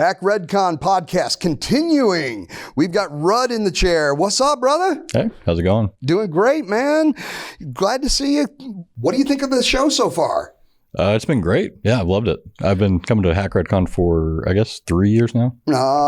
Hack Redcon podcast continuing. We've got Rudd in the chair. What's up, brother? Hey, how's it going? Doing great, man. Glad to see you. What do you think of the show so far? It's been great. Yeah, I've loved it. I've been coming to Hack Redcon for, I guess, 3 years now.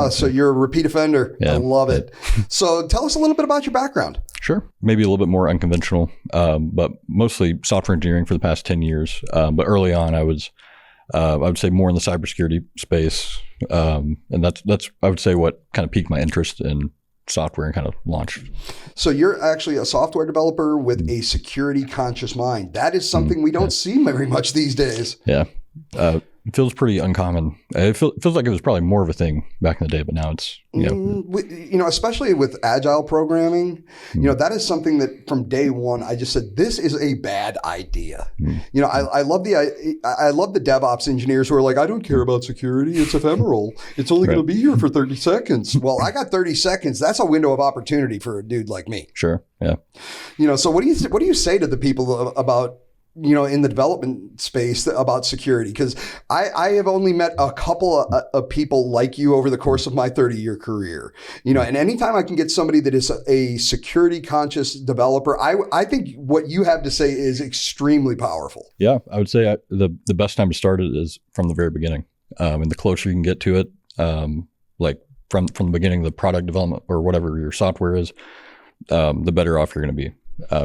So you're a repeat offender. Yeah. I love it. So tell us a little bit about your background. Sure. Maybe a little bit more unconventional, but mostly software engineering for the past 10 years. But early on, I would say more in the cybersecurity space. And that's I would say what kind of piqued my interest in software and kind of launched. So you're actually a software developer with a security conscious mind. That is something we don't see very much these days. Yeah. It feels pretty uncommon. It feels like it was probably more of a thing back in the day, but now it's, especially with agile programming, that is something that from day one, I just said, this is a bad idea. I love the DevOps engineers who are like, I don't care about security. It's ephemeral. It's only going to be here for 30 seconds. Well, I got 30 seconds. That's a window of opportunity for a dude like me. Sure. Yeah. So what do you say to the people about, in the development space about security? Because I have only met a couple of people like you over the course of my 30-year career, and anytime I can get somebody that is a security conscious developer, I think what you have to say is extremely powerful. Yeah, I would say the best time to start it is from the very beginning. And the closer you can get to it, like from the beginning of the product development or whatever your software is, the better off you're going to be. I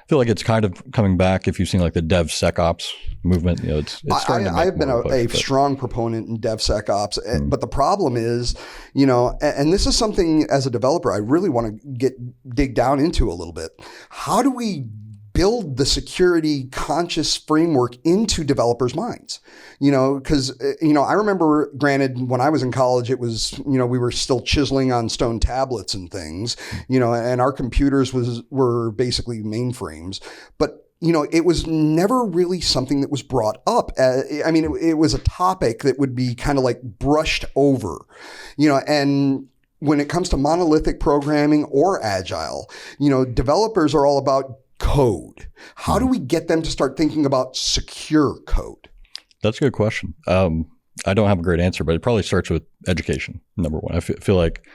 feel like it's kind of coming back. If you've seen like the DevSecOps movement, it's starting to make I've been a push, strong proponent in DevSecOps, but the problem is, and this is something as a developer I really want to dig down into a little bit. How do we build the security conscious framework into developers' minds? Because, I remember, granted, when I was in college, it was, we were still chiseling on stone tablets and things, and our computers were basically mainframes. But it was never really something that was brought up. It was a topic that would be kind of like brushed over, and when it comes to monolithic programming or agile, developers are all about code. How do we get them to start thinking about secure code? That's a good question. I don't have a great answer, but it probably starts with education, number one. I feel like,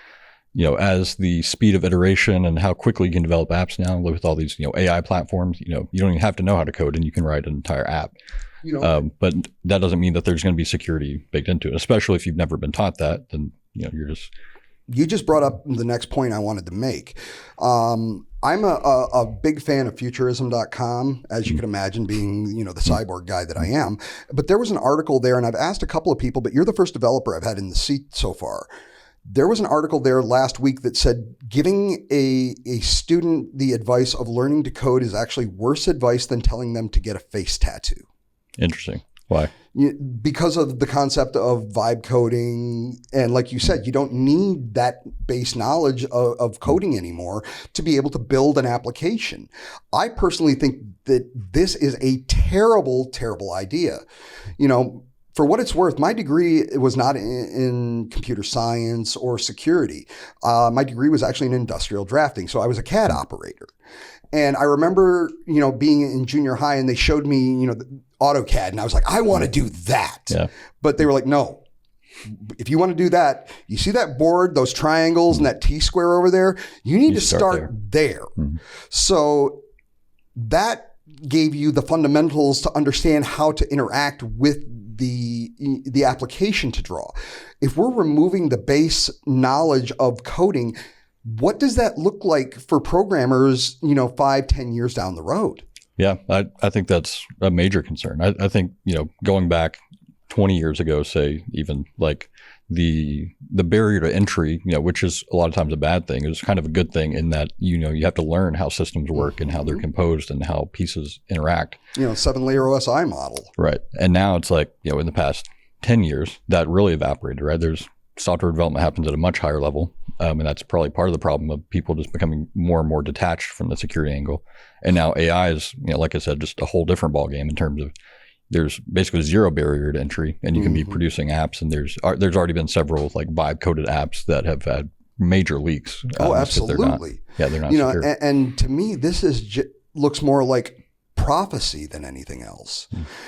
as the speed of iteration and how quickly you can develop apps now with all these, AI platforms, you don't even have to know how to code and you can write an entire app. But that doesn't mean that there's going to be security baked into it, especially if you've never been taught that, then, You just brought up the next point I wanted to make. I'm a big fan of futurism.com, as you can imagine, being, the cyborg guy that I am. But there was an article there, and I've asked a couple of people, but you're the first developer I've had in the seat so far. There was an article there last week that said giving a student the advice of learning to code is actually worse advice than telling them to get a face tattoo. Interesting. Why? Because of the concept of vibe coding. And like you said, you don't need that base knowledge of coding anymore to be able to build an application. I personally think that this is a terrible, terrible idea. For what it's worth, my degree was not in computer science or security. My degree was actually in industrial drafting. So I was a CAD operator. And I remember, being in junior high and they showed me, AutoCAD, and I was like, I want to do that. Yeah. But they were like, no, if you want to do that, you see that board, those triangles and that T-square over there, you need to start there. Mm-hmm. So that gave you the fundamentals to understand how to interact with the application to draw. If we're removing the base knowledge of coding, what does that look like for programmers, 5-10 years down the road? Yeah, I think that's a major concern. I think, going back 20 years ago, say, even like the barrier to entry, which is a lot of times a bad thing, is kind of a good thing in that, you have to learn how systems work and how they're composed and how pieces interact. 7-layer OSI model. Right. And now it's like, in the past 10 years, that really evaporated, right? There's software development happens at a much higher level. And that's probably part of the problem of people just becoming more and more detached from the security angle. And now AI is, like I said, just a whole different ballgame in terms of there's basically zero barrier to entry, and you can be producing apps. And there's already been several like vibe coded apps that have had major leaks. Absolutely. They're not secure. And to me, this looks more like prophecy than anything else.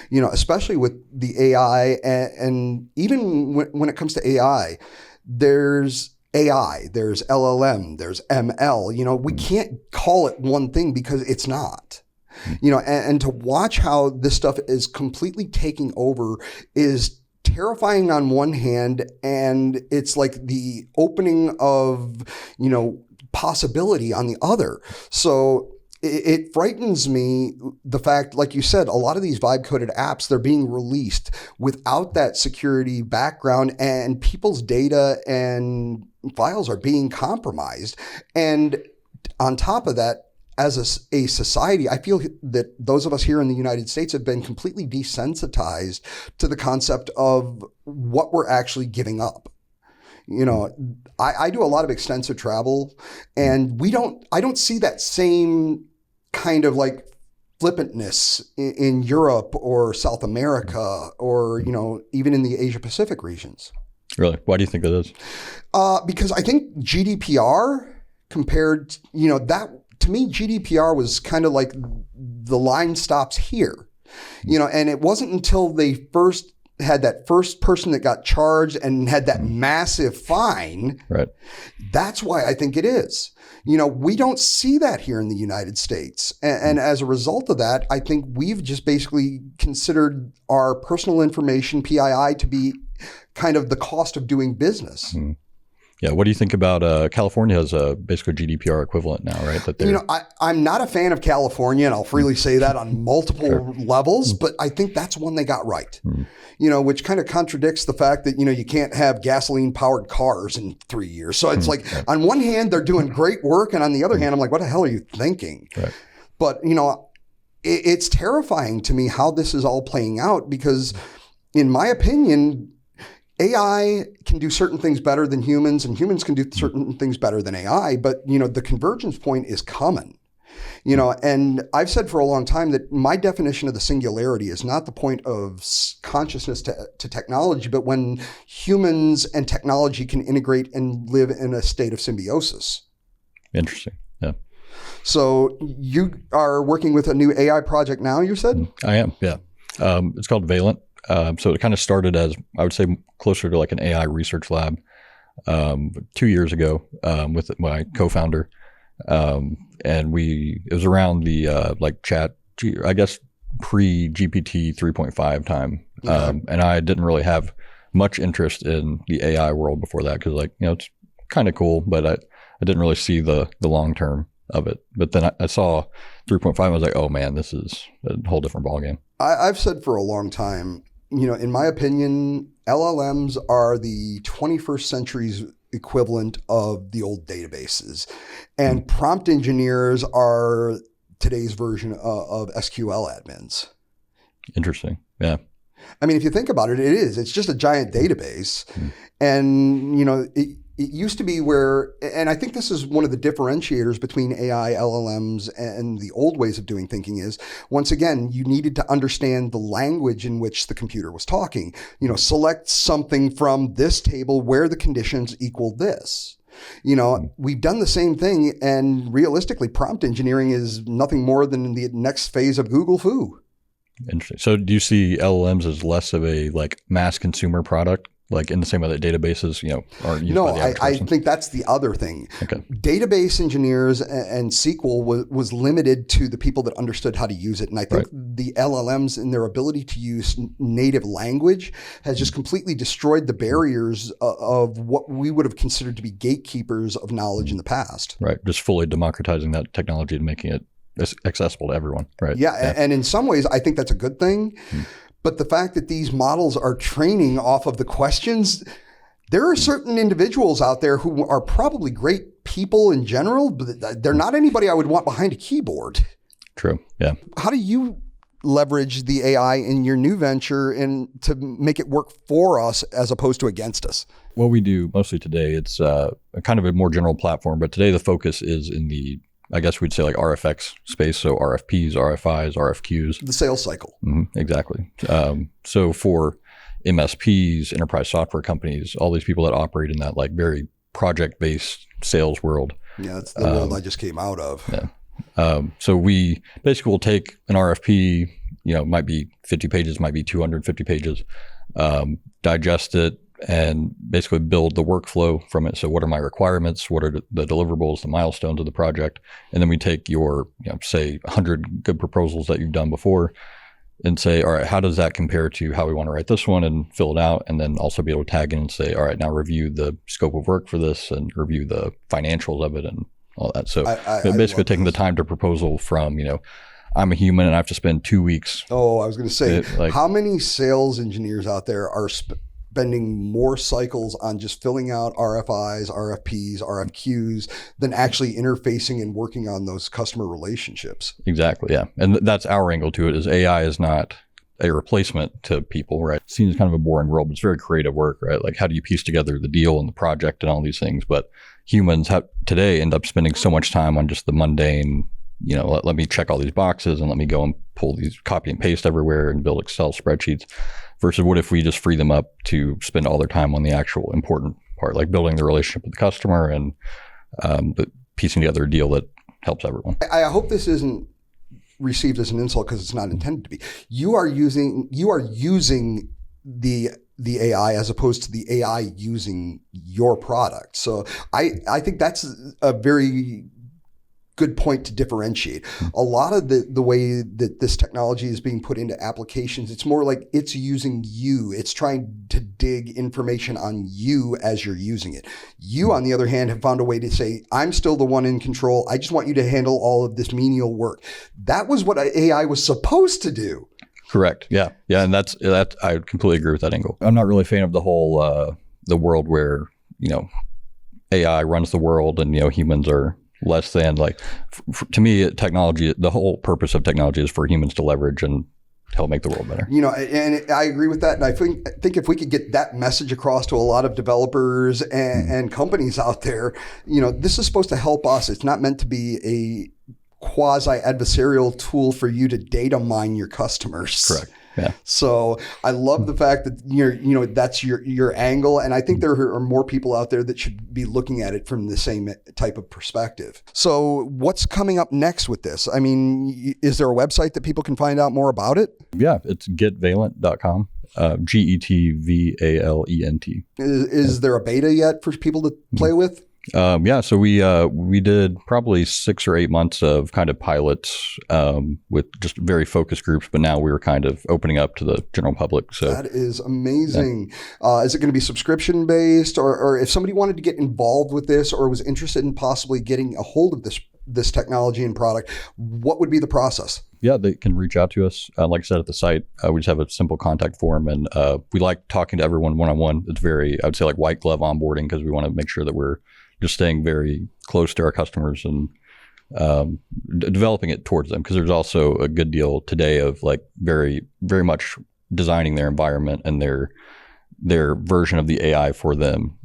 You know, especially with the AI, and even when it comes to AI, there's LLM, there's ML. You know, we can't call it one thing because it's not. You know, and to watch how this stuff is completely taking over is terrifying on one hand, and it's like the opening of, you know, possibility on the other. So it frightens me, the fact, like you said, a lot of these vibe coded apps, they're being released without that security background, and people's data and files are being compromised. And on top of that, as a society, I feel that those of us here in the United States have been completely desensitized to the concept of what we're actually giving up. You know, I do a lot of extensive travel, and I don't see that same kind of like flippantness in Europe or South America, or, you know, even in the Asia Pacific regions. Really? Why do you think that is? Because I think GDPR compared, you know, that to me, GDPR was kind of like the line stops here, you know, and it wasn't until they first had that first person that got charged and had that massive fine. Right. That's why I think it is. You know, we don't see that here in the United States. And as a result of that, I think we've just basically considered our personal information, PII, to be kind of the cost of doing business. Mm-hmm. Yeah. What do you think about California has a basically GDPR equivalent now, right? That you know, I'm not a fan of California, and I'll freely say that on multiple levels, but I think that's one they got right. You know, which kind of contradicts the fact that, you know, you can't have gasoline powered cars in 3 years. So it's like, on one hand, they're doing great work, and on the other hand, I'm like, what the hell are you thinking? Right. But, you know, it's terrifying to me how this is all playing out, because in my opinion, AI can do certain things better than humans, and humans can do certain things better than AI. But, you know, the convergence point is coming, you know, and I've said for a long time that my definition of the singularity is not the point of consciousness to technology, but when humans and technology can integrate and live in a state of symbiosis. Interesting. Yeah. So you are working with a new AI project now, you said? I am. Yeah. It's called Valent. So it kind of started as, I would say, closer to like an AI research lab 2 years ago with my co-founder. And it was around the like I guess pre-GPT 3.5 time. And I didn't really have much interest in the AI world before that, because, like, you know, it's kind of cool, but I didn't really see the long term of it. But then I saw 3.5, I was like, oh man, this is a whole different ballgame. I've said for a long time, you know, in my opinion, LLMs are the 21st century's equivalent of the old databases, and prompt engineers are today's version of SQL admins. Interesting. Yeah. I mean, if you think about it, it's just a giant database. And, you know, it used to be where, and I think this is one of the differentiators between AI, LLMs, and the old ways of doing thinking is, once again, you needed to understand the language in which the computer was talking. You know, select something from this table where the conditions equal this. You know, we've done the same thing, and realistically, prompt engineering is nothing more than the next phase of Google Foo. Interesting. So do you see LLMs as less of a like mass consumer product, like in the same way that databases, you know, aren't used by the average person? I think that's the other thing. Okay. Database engineers and SQL was limited to the people that understood how to use it. And I think the LLMs and their ability to use native language has just completely destroyed the barriers of what we would have considered to be gatekeepers of knowledge in the past. Right. Just fully democratizing that technology and making it accessible to everyone. Right. Yeah. And in some ways, I think that's a good thing. But the fact that these models are training off of the questions, there are certain individuals out there who are probably great people in general, but they're not anybody I would want behind a keyboard. True. Yeah. How do you leverage the AI in your new venture and to make it work for us as opposed to against us? What we do mostly today, it's kind of a more general platform, but today the focus is in the, I guess we'd say, like RFX space. So RFPs, RFIs, RFQs. The sales cycle. Exactly. So for MSPs, enterprise software companies, all these people that operate in that like very project-based sales world. Yeah, that's the world I just came out of. Yeah. So we basically will take an RFP, might be 50 pages, might be 250 pages, digest it, and basically build the workflow from it. So what are my requirements? What are the deliverables, the milestones of the project? And then we take your, say 100 good proposals that you've done before and say, all right, how does that compare to how we want to write this one, and fill it out, and then also be able to tag in and say, all right, now review the scope of work for this and review the financials of it and all that. So basically taking the time to proposal from, I'm a human and I have to spend 2 weeks. Oh, I was going to say, how many sales engineers out there are spending more cycles on just filling out RFIs, RFPs, RFQs than actually interfacing and working on those customer relationships? Exactly. Yeah. And that's our angle to it, is AI is not a replacement to people, right? It seems kind of a boring world, but it's very creative work, right? Like, how do you piece together the deal and the project and all these things? But humans today end up spending so much time on just the mundane, let me check all these boxes and let me go and pull these, copy and paste everywhere and build Excel spreadsheets, versus what if we just free them up to spend all their time on the actual important part, like building the relationship with the customer and piecing together a deal that helps everyone. I hope this isn't received as an insult, because it's not intended to be. You are using the AI as opposed to the AI using your product. So I think that's a very good point to differentiate. A lot of the way that this technology is being put into applications, it's more like it's using you. It's trying to dig information on you as you're using it. You, on the other hand, have found a way to say, I'm still the one in control. I just want you to handle all of this menial work. That was what AI was supposed to do. Correct. Yeah. Yeah. And that's I completely agree with that angle. I'm not really a fan of the whole, the world where, AI runs the world and, humans are less than. Like, to me, technology, the whole purpose of technology is for humans to leverage and help make the world better. And I agree with that. And I think if we could get that message across to a lot of developers and companies out there, this is supposed to help us. It's not meant to be a quasi-adversarial tool for you to data mine your customers. Correct. Yeah. So I love the fact that that's your angle, and I think there are more people out there that should be looking at it from the same type of perspective. So what's coming up next with this? I mean, is there a website that people can find out more about it? Yeah, it's getvalent.com. GETVALENT. Is there a beta yet for people to play with? So we did probably 6 or 8 months of kind of pilots with just very focused groups, but now we're kind of opening up to the general public. So that is amazing. Yeah. Is it going to be subscription based, or if somebody wanted to get involved with this or was interested in possibly getting a hold of this technology and product, what would be the process? Yeah, they can reach out to us. Like I said, at the site, we just have a simple contact form, and we like talking to everyone one-on-one. It's very, I would say, like white glove onboarding, because we want to make sure that we're just staying very close to our customers and developing it towards them. Because there's also a good deal today of like very, very much designing their environment and their version of the AI for them.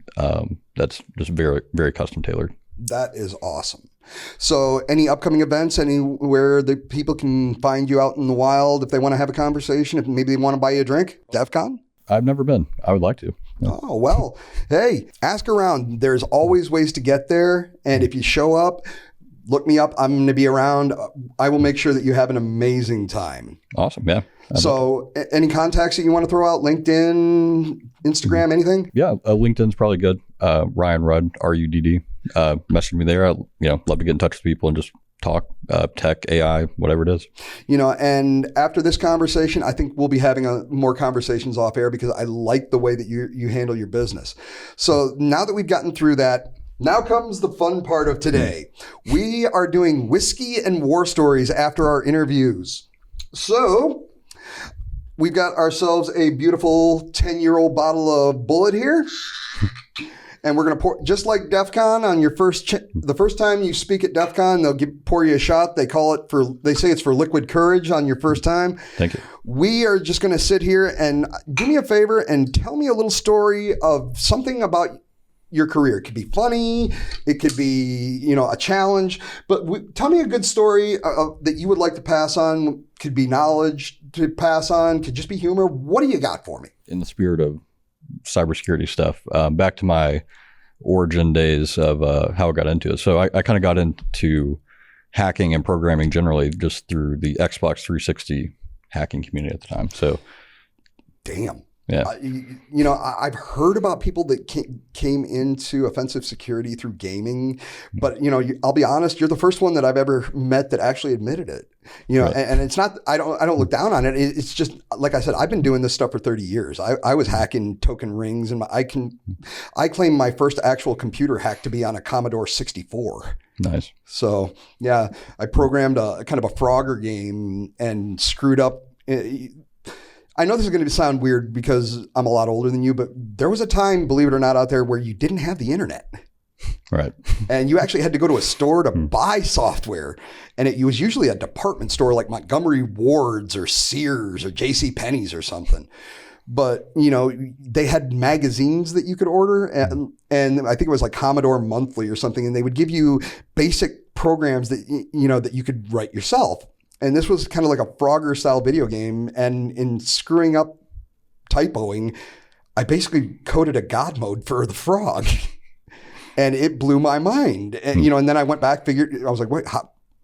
That's just very, very custom tailored. That is awesome. So any upcoming events, anywhere that people can find you out in the wild if they want to have a conversation, if maybe they want to buy you a drink? DEF CON? I've never been. I would like to. Yeah. Oh, well, hey, ask around. There's always ways to get there. And if you show up, look me up. I'm going to be around. I will make sure that you have an amazing time. Awesome. Yeah. So any contacts that you want to throw out? LinkedIn, Instagram, anything? Yeah. LinkedIn's probably good. Ryan Rudd, RUDD. Message me there. I'd love to get in touch with people and just talk tech, AI, whatever it is. And after this conversation, I think we'll be having more conversations off air, because I like the way that you handle your business. So now that we've gotten through that, now comes the fun part of today. We are doing whiskey and war stories after our interviews. So we've got ourselves a beautiful 10-year-old bottle of Bullet here. And we're going to pour, just like DEF CON, on your the first time you speak at DEF CON, they'll pour you a shot. They say it's for liquid courage on your first time. Thank you. We are just going to sit here and do me a favor and tell me a little story of something about your career. It could be funny. It could be, a challenge. But tell me a good story that you would like to pass on. Could be knowledge to pass on. Could just be humor. What do you got for me? In the spirit of cybersecurity stuff, back to my origin days of how I got into it. So I kind of got into hacking and programming generally just through the Xbox 360 hacking community at the time. So, damn. yeah. I've heard about people that came into offensive security through gaming, but I'll be honest, you're the first one that I've ever met that actually admitted it. Right. And it's not, I don't look down on it. It's just, like I said, I've been doing this stuff for 30 years. I was hacking token rings, and I claim my first actual computer hack to be on a Commodore 64. Nice. So yeah, I programmed a kind of a Frogger game and screwed up. I know this is going to sound weird because I'm a lot older than you, but there was a time, believe it or not, out there where you didn't have the internet. Right. And you actually had to go to a store to buy software. And it was usually a department store like Montgomery Ward's or Sears or J.C. Penney's or something. But, they had magazines that you could order. And I think it was like Commodore Monthly or something. And they would give you basic programs that, that you could write yourself. And this was kind of like a Frogger style video game. And in screwing up typoing, I basically coded a God mode for the frog. And it blew my mind. And, and then I went back, I was like, wait,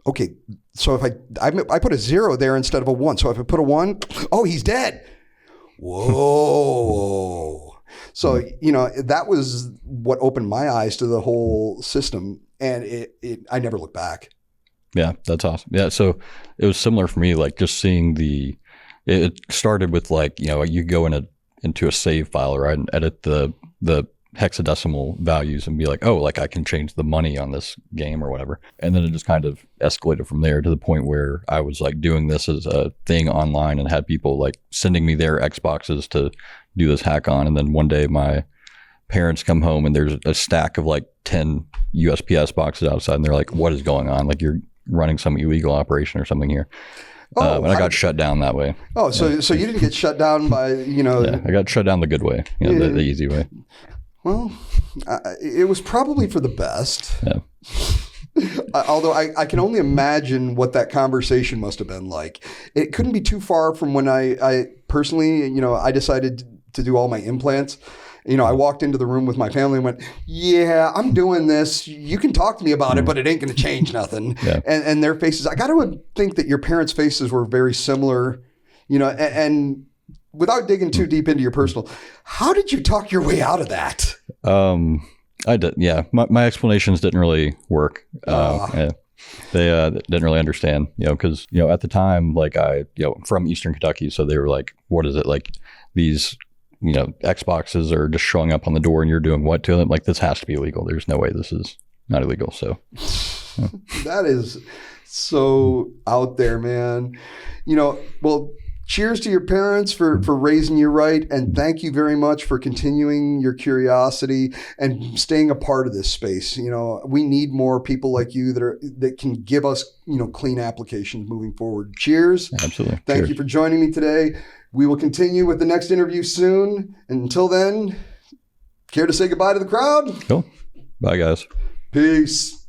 okay. So if I put a 0 there instead of a 1. So if I put a 1, oh, he's dead. Whoa. So, that was what opened my eyes to the whole system. And I never looked back. Yeah, that's awesome. Yeah, so it was similar for me, like just seeing it started with like, you go into a save file, right, and edit the hexadecimal values and be like, oh, like I can change the money on this game or whatever. And then it just kind of escalated from there to the point where I was like doing this as a thing online and had people like sending me their Xboxes to do this hack on. And then one day my parents come home and there's a stack of like 10 USPS boxes outside, and they're like, what is going on? Like, you're running some illegal operation or something here. And I got shut down that way. Oh, so you didn't get shut down by, Yeah, I got shut down the good way, the easy way. Well, it was probably for the best. Yeah. Although I can only imagine what that conversation must have been like. It couldn't be too far from when I personally, I decided to do all my implants. I walked into the room with my family and went, yeah, I'm doing this. You can talk to me about it, but it ain't going to change nothing. Yeah. And their faces, I got to think that your parents' faces were very similar, and without digging too deep into your personal, how did you talk your way out of that? I did. Yeah. My explanations didn't really work. Yeah. They didn't really understand, because, at the time, like from Eastern Kentucky. So they were like, what is it? Like these, Xboxes are just showing up on the door and you're doing what to them? Like, this has to be illegal. There's no way this is not illegal. So that is so out there, man. Well, cheers to your parents for raising you right. And thank you very much for continuing your curiosity and staying a part of this space. We need more people like you that can give us, clean applications moving forward. Cheers. Absolutely. Thank you for joining me today. We will continue with the next interview soon. And until then, care to say goodbye to the crowd? Cool. Bye, guys. Peace.